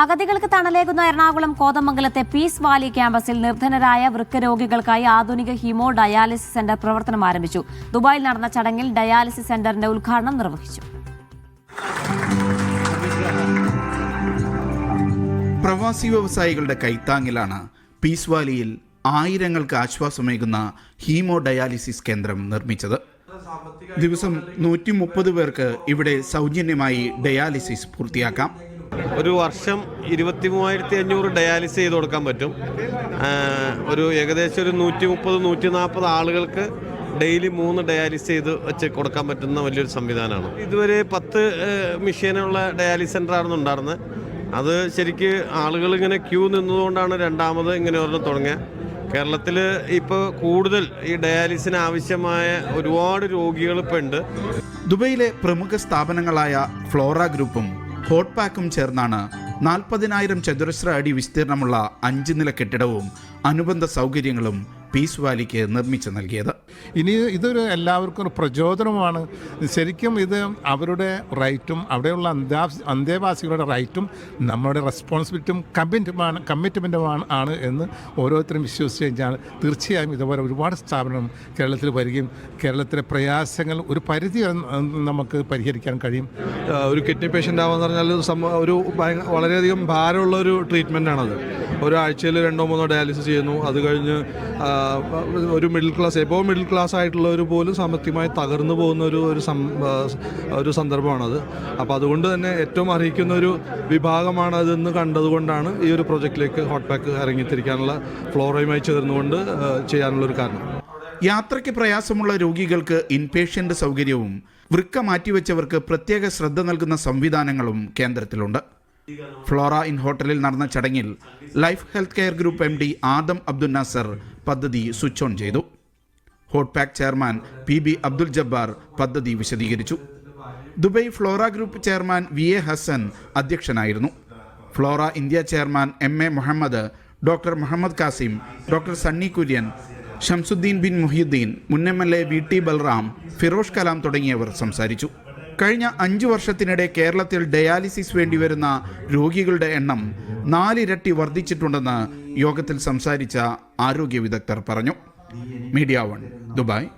അഗതികൾക്ക് തണലേകുന്ന Ernakulam കോതമംഗലത്തെ piece Valley ക്യാമ്പസിൽ നിർധനരായ വൃക്കരോഗികൾക്കായി ആധുനിക ഹീമോ ഡയാലിസിസ് സെന്റർ പ്രവർത്തനം ആരംഭിച്ചു. ദുബായിൽ നടന്ന ചടങ്ങിൽ ഡയാലിസിസ് സെന്ററിന്റെ ഉദ്ഘാടനം നിർവഹിച്ചു. പ്രവാസി വ്യവസായികളുടെ കൈത്താങ്ങിലാണ് പീസ് വാലിയിൽ ആയിരങ്ങൾക്ക് ആശ്വാസമേകുന്ന ഹീമോ ഡയാലിസിസ് കേന്ദ്രം നിർമ്മിച്ചത്. ദിവസം 130 പേർക്ക് ഇവിടെ സൗജന്യമായി ഡയാലിസിസ് പൂർത്തിയാക്കാം. ഒരു വർഷം 23,500 ഡയാലിസിസ് ചെയ്ത് കൊടുക്കാൻ പറ്റും. ഏകദേശം ഒരു 130-140 ആളുകൾക്ക് ഡെയിലി 3 ഡയാലിസിസ് ചെയ്ത് വെച്ച് കൊടുക്കാൻ പറ്റുന്ന വലിയൊരു സംവിധാനമാണ്. ഇതുവരെ 10 മെഷീനുള്ള ഡയാലിസിസ് സെൻ്ററായിരുന്നു ഉണ്ടായിരുന്നത്. അത് ശരിക്ക് ആളുകൾ ഇങ്ങനെ ക്യൂ നിന്നതുകൊണ്ടാണ് രണ്ടാമത് ഇങ്ങനെ ഒരെണ്ണം തുടങ്ങിയത്. കേരളത്തിൽ ഇപ്പോൾ കൂടുതൽ ഈ ഡയാലിസിന് ആവശ്യമായ ഒരുപാട് രോഗികൾ ഇപ്പോൾ ഉണ്ട്. ദുബൈയിലെ പ്രമുഖ സ്ഥാപനങ്ങളായ ഫ്ലോറ ഗ്രൂപ്പും ഹോട്ട് പാക്കും ചേർന്നാണ് 40,000 ചതുരശ്ര അടി വിസ്തീർണമുള്ള 5 നില കെട്ടിടവും അനുബന്ധ സൗകര്യങ്ങളും പീസ് വാലിക്ക് നിർമ്മിച്ചു നൽകിയത്. ഇനി ഇതൊരു എല്ലാവർക്കും ഒരു പ്രചോദനമാണ്. ശരിക്കും ഇത് അവരുടെ റൈറ്റും അവിടെയുള്ള അന്തേവാസികളുടെ റൈറ്റും നമ്മുടെ റെസ്പോൺസിബിലിറ്റിയും കമ്മിറ്റ്മെൻറ്റുമാണ് ആണ് എന്ന് ഓരോരുത്തരും വിശ്വസിച്ച് കഴിഞ്ഞാൽ തീർച്ചയായും ഇതുപോലെ ഒരുപാട് സ്ഥാപനം കേരളത്തിൽ വരികയും കേരളത്തിലെ പ്രയാസങ്ങൾ ഒരു പരിധി നമുക്ക് പരിഹരിക്കാൻ കഴിയും. ഒരു കിഡ്നി പേഷ്യൻ്റ് ആവുമെന്ന് പറഞ്ഞാൽ ഒരു വളരെയധികം ഭാരമുള്ളൊരു ട്രീറ്റ്മെൻറ്റാണത്. ഒരാഴ്ചയിൽ 2-3 ഡയാലിസിസ് ചെയ്യുന്നു. അത് കഴിഞ്ഞ് ഒരു മിഡിൽ ക്ലാസ് മിഡിൽ ക്ലാസ് ആയിട്ടുള്ളവർ പോലും സാമ്പത്തികമായി തകർന്നു പോകുന്ന ഒരു സന്ദർഭമാണത്. അപ്പോൾ അതുകൊണ്ട് തന്നെ ഏറ്റവും അർഹിക്കുന്ന ഒരു വിഭാഗമാണ് അതെന്ന് കണ്ടതുകൊണ്ടാണ് ഈ ഒരു പ്രൊജക്റ്റിലേക്ക് ഹോട്ട് പാക്ക് ഇറങ്ങിത്തിരിക്കാനുള്ള ഫ്ലോറയുമായി ചേർന്നുകൊണ്ട് ചെയ്യാനുള്ളൊരു കാരണം. യാത്രയ്ക്ക് പ്രയാസമുള്ള രോഗികൾക്ക് ഇൻപേഷ്യൻ്റ് സൗകര്യവും വൃക്ക മാറ്റിവെച്ചവർക്ക് പ്രത്യേക ശ്രദ്ധ നൽകുന്ന സംവിധാനങ്ങളും കേന്ദ്രത്തിലുണ്ട്. ഫ്ലോറ ഇൻ ഹോട്ടലിൽ നടന്ന ചടങ്ങിൽ life health care group MD Adam Abdul Nasser പദ്ധതി സ്വിച്ച് ഓൺ ചെയ്തു. Hot pack chairman PB Abdul Jabbar പദ്ധതി വിശദീകരിച്ചു. Dubai Flora group chairman VA Hasan അധ്യക്ഷനായിരുന്നു. Flora India chairman MA Muhammad, doctor Muhammad Kasim, doctor Sunny Kurian, Shamsuddin bin Muhiyuddin, മുൻ MLA VT ബൽറാം, ഫിറോഷ് കലാം തുടങ്ങിയവർ സംസാരിച്ചു. കഴിഞ്ഞ 5 വർഷത്തിനിടെ കേരളത്തിൽ ഡയാലിസിസ് വേണ്ടിവരുന്ന രോഗികളുടെ എണ്ണം 4 ഇരട്ടി വർദ്ധിച്ചിട്ടുണ്ടെന്ന് യോഗത്തിൽ സംസാരിച്ച ആരോഗ്യ വിദഗ്ധർ പറഞ്ഞു. Media 1 Dubai.